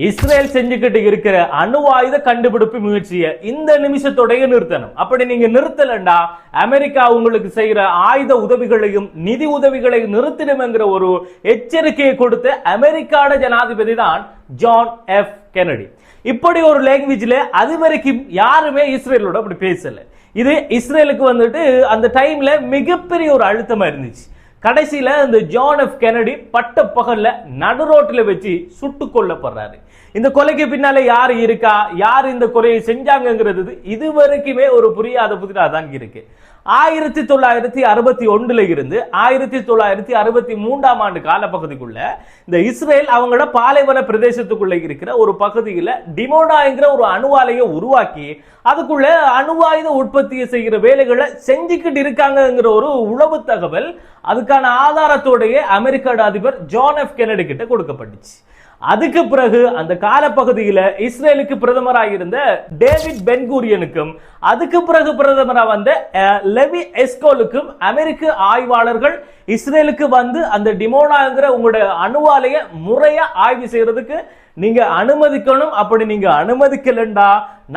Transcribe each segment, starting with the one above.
Israel செஞ்சுக்கிட்டு இருக்கிற அணு ஆயுத கண்டுபிடிப்பு முயற்சியை இந்த நிமிஷத்தோடைய நிறுத்தணும். அப்படி நீங்க நிறுத்தலண்டா அமெரிக்கா உங்களுக்கு செய்யற ஆயுத உதவிகளையும் நிதி உதவிகளையும் நிறுத்திடும் என்கிற ஒரு எச்சரிக்கையை கொடுத்த அமெரிக்கான ஜனாதிபதி தான் ஜான் எஃப் கென்னடி. இப்படி ஒரு லாங்குவேஜ்ல அது வரைக்கும் யாருமே இஸ்ரேலோட அப்படி பேசல. இது இஸ்ரேலுக்கு வந்துட்டு அந்த டைம்ல மிகப்பெரிய ஒரு அழுத்தமா இருந்துச்சு. கடைசியில இந்த ஜான் எஃப் கென்னடி பட்ட பகல்ல நடு ரோட்ல வச்சு சுட்டு கொல்லப்படுறாரு. இந்த கொலைக்கு பின்னால யாரு இருக்கா, யார் இந்த கொலையை செஞ்சாங்கிறது இது வரைக்குமே ஒரு புரியாத புதிரா தான் இருக்கு. 1961 இருந்து 1963 ஆண்டு காலப்பகுதிக்குள்ள இந்த இஸ்ரேல் அவங்களோட பாலைவன பிரதேசத்துக்குள்ள இருக்கிற ஒரு பகுதியில டிமோனாங்கிற ஒரு அணுவாலையை உருவாக்கி அதுக்குள்ள அணுவாயுத உற்பத்தியை செய்கிற வேலைகளை செஞ்சுக்கிட்டு இருக்காங்கிற ஒரு உளவு தகவல் அதுக்கான ஆதாரத்தோடைய அமெரிக்க அதிபர் ஜான் எஃப் கென்னடி கிட்ட கொடுக்கப்பட்டுச்சு. அதுக்கு பிறகு அந்த காலப்பகுதியில் இஸ்ரேலுக்கு பிரதமராக இருந்த டேவிட் பென்கூரியனுக்கும் அதுக்கு பிறகு பிரதமராக வந்த லெவி எஸ்கோலுக்கும் அமெரிக்க ஆய்வாளர்கள் இஸ்ரேலுக்கு வந்து அந்த டிமோனாங்கிற உங்களுடைய அணுவாலைய முறையா ஆய்வு செய்யறதுக்கு நீங்க அனுமதிக்கணும். அப்படி நீங்க அனுமதிக்கலண்டா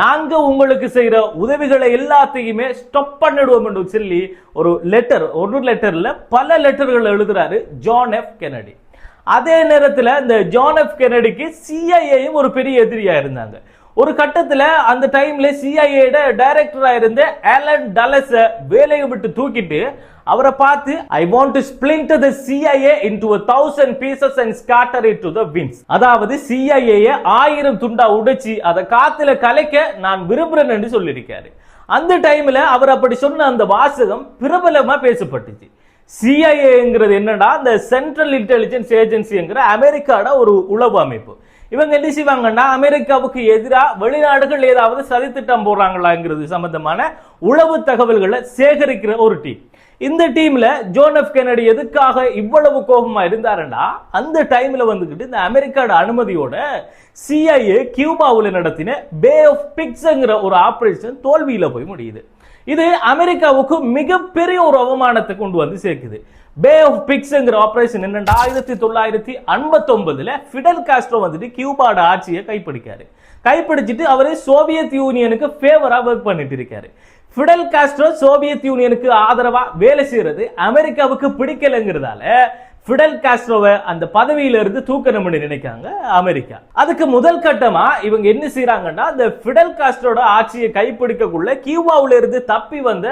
நாங்க உங்களுக்கு செய்யற உதவிகளை எல்லாத்தையுமே ஸ்டாப் பண்ணிடுவோம் என்று சொல்லி ஒரு லெட்டர்ல பல லெட்டர்கள் எழுதுறாரு ஜான் எஃப் கென்னடி. அதே நேரத்தில் இந்த ஜான் எஃப் கென்னடிக்கு சிஐஏயும் ஒரு பெரிய எதிரியா இருந்தாங்க. ஒரு கட்டத்தில் அந்த டைம்ல சிஐஏட டைரக்டரா இருந்த ஆலன் டலஸ வேலையை விட்டு தூக்கிட்டு அவரை பார்த்து I want to splinter the CIA into 1,000 pieces and scatter it to the winds. அதாவது CIA 1000 துண்டா உடைச்சி அதை காத்துல கலைக்க நான் விரும்புறேன் என்று சொல்லியிருக்காரு. அந்த டைம்ல அவர் அப்படி சொன்ன அந்த வாசகம் பிரபலமா பேசப்பட்டுச்சு. சிஐஏங்கிறது என்னன்னா இந்த சென்ட்ரல் இன்டெலிஜென்ஸ் ஏஜென்சிங்கிற அமெரிக்காவோட ஒரு உளவு அமைப்பு. இவங்க என்ன செய்வாங்கன்னா அமெரிக்காவுக்கு எதிராக வெளிநாடுகள் ஏதாவது சதித்திட்டம் போடுறாங்களாங்கிறது சம்பந்தமான உளவு தகவல்களை சேகரிக்கிற ஒரு டீம். இந்த டீம்ல ஜான் எஃப் கென்னடி எதுக்காக இவ்வளவு கோபமா இருந்தாருன்னா அந்த டைம்ல வந்துகிட்டு இந்த அமெரிக்காவோட அனுமதியோட சிஐஏ கியூபாவில் நடத்தின பே ஆஃப் பிக்ஸ்ங்கிற ஒரு ஆபரேஷன் தோல்வியில போய் முடியுது. இது அமெரிக்காவுக்கு மிகப்பெரிய ஒரு அவமானத்தை கொண்டு வந்து சேர்க்குது. பே ஆஃப் பிக்ஸ்ங்கிற ஆபரேஷன் என்னன்னா 1959 ஃபிடல் காஸ்ட்ரோ வந்துட்டு கியூபாட ஆட்சியை கைப்பிடிச்சிட்டு அவரு சோவியத் யூனியனுக்கு ஃபேவரா ஒர்க் பண்ணிட்டு இருக்காரு. ஃபிடல் காஸ்ட்ரோ சோவியத் யூனியனுக்கு ஆதரவா வேலை செய்யறது அமெரிக்காவுக்கு பிடிக்கலங்கிறதால ஃபிடல் காஸ்ட்ரோவை அந்த பதவியில இருந்து தூக்கணும்னு நினைக்காங்க அமெரிக்கா. அதுக்கு முதல் கட்டமா இவங்க என்ன செய்யறாங்கன்னா அந்த ஃபிடல் காஸ்ட்ரோட ஆட்சியை கைப்பிடிக்கக்குள்ள கியூபாவில இருந்து தப்பி வந்த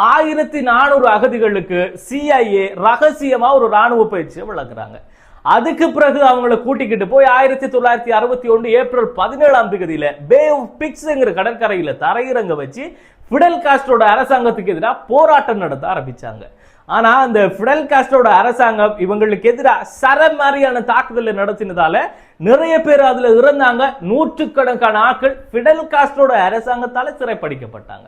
1400 அகதிகளுக்கு சிஐஏ ரகசியமா ஒரு ராணுவ பயிற்சியை வழங்குறாங்க. அதுக்கு பிறகு அவங்களை கூட்டிக்கிட்டு போய் 1961 ஏப்ரல் 17 பே ஆஃப் பிக்ஸ்ங்கிற கடற்கரையில தரையிறங்க வச்சு ஃபிடல் காஸ்ட்ரோட அரசாங்கத்துக்கு எதிராக போராட்டம் நடத்த ஆரம்பிச்சாங்க. ஆனா அந்த ஃபிடல் காஸ்ட்ரோட அரசாங்கம் இவங்களுக்கு எதிராக சரமாரியான தாக்குதலை நடத்தினதால நிறைய பேர் அதுல இறந்தாங்க. நூற்றுக்கணக்கான ஆட்கள் ஃபிடல் காஸ்ட்ரோட அரசாங்கத்தால சிறைப்பிடிக்கப்பட்டாங்க.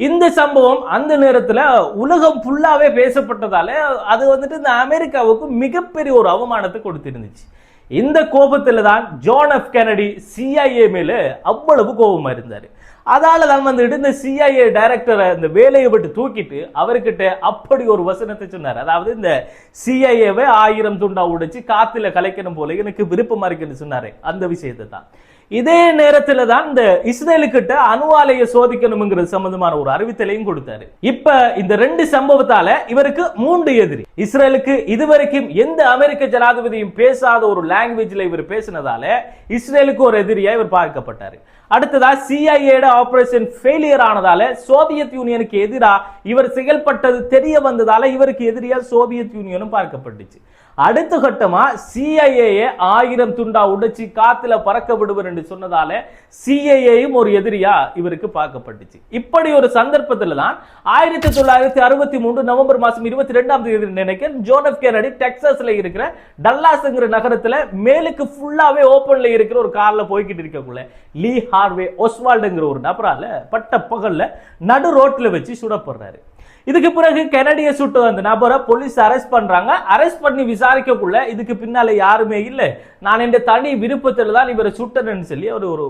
இந்த சம்பவம் அந்த நேரத்துல உலகம் ஃபுல்லாவே பேசப்பட்டதால அது வந்துட்டு இந்த அமெரிக்காவுக்கு மிகப்பெரிய ஒரு அவமானத்தை கொடுத்திருந்துச்சு. இந்த கோபத்துல தான் ஜான் எஃப் கென்னடி சிஐஏ மேல அவ்வளவு கோபமா இருந்தாரு. அதால தான் வந்துட்டு இந்த சிஐஏ டைரக்டரை இந்த வேலையை விட்டு தூக்கிட்டு அவர்கிட்ட அப்படி ஒரு வசனத்தை சொன்னார். அதாவது இந்த சிஐஏவை 1000 துண்டா உடைச்சு காத்துல கலைக்கணும் போல எனக்கு விருப்பமா இருக்குன்னு சொன்னாரு. அந்த விஷயத்தை தான் இதே நேரத்துல தான் இந்த இஸ்ரேலுக்கிட்ட அணுவாலையை சோதிக்கணும்ங்கிறது சம்பந்தமான ஒரு அறிவித்தலையும் கொடுத்தாரு. இப்ப இந்த 2 சம்பவத்தால இவருக்கு 3 எதிரி. இஸ்ரேலுக்கு இதுவரைக்கும் எந்த அமெரிக்க ஜனாதிபதியும் பேசாத ஒரு லாங்குவேஜ்ல இவர் பேசினதால இஸ்ரேலுக்கு ஒரு எதிரியா இவர் பார்க்கப்பட்டாரு. அடுத்ததா சிஐஏட ஆபரேஷன் ஃபெயிலியர் ஆனதால சோவியத் யூனியனுக்கு எதிராக இவர் செயல்பட்டது தெரிய வந்ததால இவருக்கு எதிரியா சோவியத் யூனியனும் பார்க்கப்பட்டுச்சு. அடுத்த கட்டமா சிஐஏ 1000 துண்டா உடைச்சு காத்துல பறக்க விடுவர் என்று சொன்னதால சிஐஏயும் ஒரு எதிரியா இவருக்கு பார்க்கப்பட்டுச்சு. இப்படி ஒரு சந்தர்ப்பத்தில் தான் 1963 நவம்பர் 22 நினைக்க ஜான் எஃப் கென்னடி டெக்சாஸ்ல இருக்கிற டல்லாஸ்ங்கிற நகரத்துல மேலுக்கு ஃபுல்லாவே ஓபன்ல இருக்கிற ஒரு கார்ல போய்கிட்டு இருக்கக்குள்ள லீ ஹார்வே ஒஸ்வால்டுங்கிற ஒரு நபரால பட்ட பகல்ல நடு ரோட்ல வச்சு சுடப்படுறாரு. இதுக்கு பிறகு கென்னடியை சுட்டு அந்த நபரை போலீஸ் அரெஸ்ட் பண்றாங்க. அரெஸ்ட் பண்ணி விசாரிக்கக்குள்ள இதுக்கு பின்னால யாருமே இல்லை, நான் என்ற தனி விருப்பத்தில் தான் இவரை சுட்டேன்னு சொல்லி அவர் ஒரு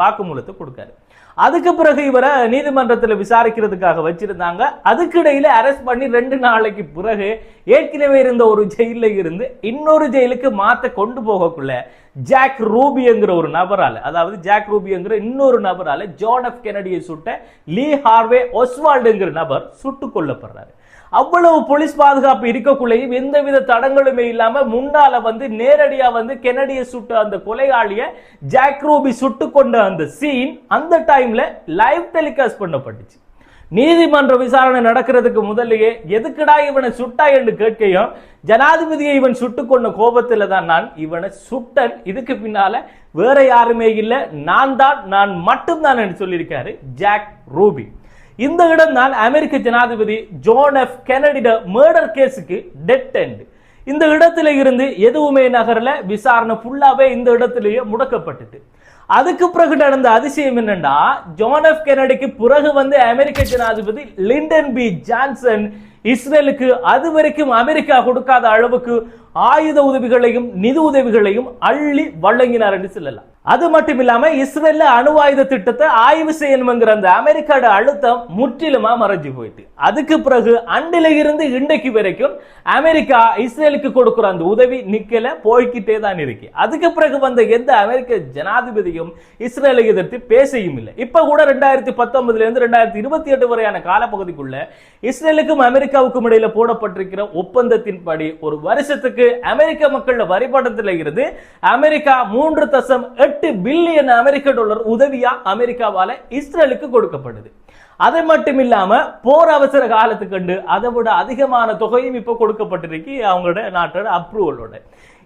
வாக்குமூலத்தை கொடுக்காரு. அதுக்கு பிறகு இவரை நீதிமன்றத்தில் விசாரிக்கிறதுக்காக வச்சிருந்தாங்க. அதுக்கு இடையில அரெஸ்ட் பண்ணி 2 நாளைக்கு பிறகு ஏற்கனவே இருந்த ஒரு ஜெயில இருந்து இன்னொரு ஜெயிலுக்கு மாத்த கொண்டு போகக்குள்ள ஜாக் ரூபிங்கிற ஒரு நபரால, அதாவது ஜாக் ரூபிங்கிற இன்னொரு நபரால ஜான் எஃப் கென்னடியை சுட்ட லீ ஹார்வே ஒஸ்வால்டுங்கிற நபர் சுட்டுக் கொல்லப்படுறாரு. அவ்வளவு போலீஸ் பாதுகாப்பு இருக்கக்குள்ளேயும் எந்தவித தடங்களுமே இல்லாம முன்னால நேரடியா கென்னடியை சுட்ட அந்த கொலையாளிய ஜாக் ரூபி சுட்டு கொண்ட அந்த சீன் அந்த டைம்ல லைவ் டெலிகாஸ்ட் பண்ணப்பட்டுச்சு. நீதிமன்ற விசாரணை நடக்கிறதுக்கு முதல்லயே எதுக்குடா இவனை சுட்டா என்று கேட்கையும் ஜனாதிபதியை இவன் சுட்டு கொண்ட கோபத்துல தான் நான் இவனை சுட்டன், இதுக்கு பின்னால வேற யாருமே இல்லை, நான் மட்டும்தான் என்று சொல்லியிருக்காரு ஜாக் ரூபி. இந்த இடம் தான் அமெரிக்க ஜனாதிபதி ஜான் எஃப் கென்னடியோட மர்டர் கேஸுக்கு டெட் எண்ட். இந்த இடத்துல இருந்து எதுவுமே நகரல, விசாரணை ஃபுல்லாவே இந்த இடத்திலேயே முடக்கப்பட்டுட்டு. அதுக்கு பிறகு நடந்த அதிசயம் என்னன்னா, ஜான் எஃப் கென்னடிக்கு பிறகு அமெரிக்க ஜனாதிபதி லிண்டன் பி ஜான்சன் இஸ்ரேலுக்கு அது வரைக்கும் அமெரிக்கா கொடுக்காத அளவுக்கு ஆயுத உதவிகளையும் நிதி உதவிகளையும் அள்ளி வழங்கினார் என்று சொல்லலாம். அது மட்டும் இல்லாம இஸ்ரேல்ல அணு ஆயுத திட்டத்தை ஆய்வு செய்யணுங்கிற அந்த அமெரிக்காவோட அழுத்தம் முற்றிலுமா மறைஞ்சு போயிட்டு, அதுக்கு பிறகு அண்டில இருந்து இன்றைக்கு வரைக்கும் அமெரிக்கா இஸ்ரேலுக்கு கொடுக்கிற அந்த உதவி நிக்கல, போய்கிட்டே தான் இருக்கு. அதுக்கு பிறகு எந்த அமெரிக்க ஜனாதிபதியும் இஸ்ரேலை எதிர்த்து பேசவும் இல்லை. இப்ப கூட 2019 இருந்து 2028 வரையான காலப்பகுதிக்குள்ள இஸ்ரேலுக்கும் அமெரிக்காவுக்கும் இடையில போடப்பட்டிருக்கிற ஒப்பந்தத்தின்படி ஒரு வருஷத்துக்கு அமெரிக்க மக்கள் வரிபடத்தில் இருந்து அமெரிக்கா 3.8 பில்லியன் அமெரிக்க டாலர் உதவியா அமெரிக்காவால இஸ்ரேலுக்கு கொடுக்கப்படுது. அது மட்டும் இல்லாம போர் அவசர காலத்துக்கு கண்டு அதை விட அதிகமான தொகையும் இப்ப கொடுக்கப்பட்டிருக்கு அவங்களோட நாட்டோட அப்ரூவலோட.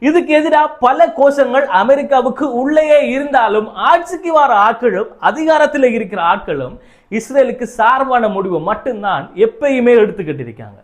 இதுக்கு எதிராக பல கோஷங்கள் அமெரிக்காவுக்கு உள்ளேயே இருந்தாலும் ஆட்சிக்கு வர ஆட்களும் அதிகாரத்தில் இருக்கிற ஆட்களும் இஸ்ரேலுக்கு சார்பான முடிவு மட்டும்தான் எப்பயுமே எடுத்துக்கிட்டு இருக்காங்க.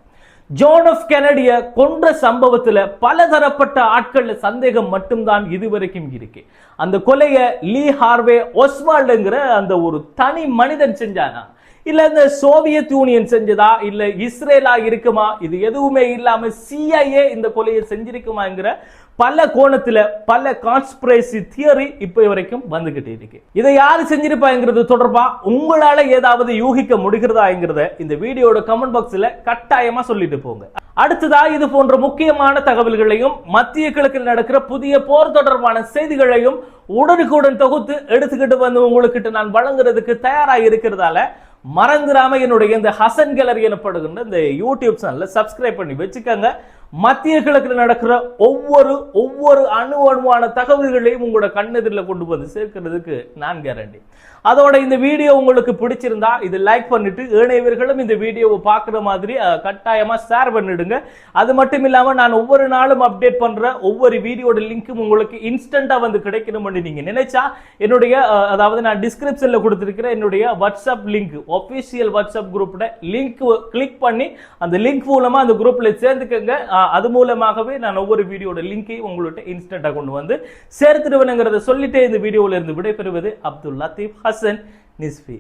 ஜான் எஃப் கென்னடிய கொன்ற சம்பவத்துல பலதரப்பட்ட ஆட்கள் சந்தேகம் மட்டும்தான் இதுவரைக்கும் இருக்கு. அந்த கொலையை லீ ஹார்வே ஒஸ்வால்டுங்கிற அந்த ஒரு தனி மனிதன் செஞ்சானா, இல்ல இந்த சோவியத் யூனியன் செஞ்சதா, இல்ல இஸ்ரேலா இருக்குமா, இது எதுவுமே இல்லாம CIA இந்த கொலையை செஞ்சிருக்குமாங்கிற பல கோணத்துல பல கான்ஸ்பிரசி தியரி இப்ப வரைக்கும் வந்துகிட்டு இருக்கு. இதை யாரு செஞ்சிருப்பாங்கிறது தொடர்பா உங்களால ஏதாவது யூகிக்க முடிகிறதாங்கிறத இந்த வீடியோட கமெண்ட் பாக்ஸ்ல கட்டாயமா சொல்லிட்டு போங்க. அடுத்ததா இது போன்ற முக்கியமான தகவல்களையும் மத்திய கிழக்கில் நடக்கிற புதிய போர் தொடர்பான செய்திகளையும் உடனுக்குடன் தொகுத்து எடுத்துக்கிட்டு உங்களுக்கு நான் வழங்குறதுக்கு தயாராக இருக்கிறதால மறந்துடாம என்னுடைய இந்த ஹசன் கேலரி எனப்படுகின்ற இந்த யூடியூப் சேனலை சப்ஸ்கிரைப் பண்ணி வச்சுக்கோங்க. மத்திய கிழக்கில் நடக்கிற ஒவ்வொரு அணுவான தகவல்களையும் உங்களோட கண்ணெதிரில் கொண்டு வந்து சேர்க்கிறதுக்கு நான் கேரண்டி. அதோட இந்த வீடியோ உங்களுக்கு பிடிச்சிருந்தா இது லைக் பண்ணிட்டு ஏனையவர்களும் இந்த வீடியோவை பார்க்குற மாதிரி கட்டாயமா ஷேர் பண்ணிடுங்க. அது மட்டும் இல்லாம நான் ஒவ்வொரு நாளும் அப்டேட் பண்ற ஒவ்வொரு வீடியோட லிங்க்கும் உங்களுக்கு இன்ஸ்டன்டா கிடைக்கணும்னு நீங்க நினைச்சா என்னுடைய அதாவது நான் டிஸ்கிரிப்ஷன்ல கொடுத்திருக்கிற என்னுடைய வாட்ஸ்அப் லிங்க், ஒபிஷியல் வாட்ஸ்அப் குரூப்ல லிங்க் கிளிக் பண்ணி அந்த லிங்க் மூலமா அந்த குரூப்ல சேர்ந்துக்கங்க. அது மூலமாகவே நான் ஒவ்வொரு வீடியோட லிங்கையும் உங்கள்கிட்ட இன்ஸ்டன்டா கொண்டு வந்து சேர்த்துடுவேங்கிறத சொல்லிட்டே இந்த வீடியோல இருந்து விடைபெறுவது அப்துல் லத்தீப் ஹசன் நிஸ்பி.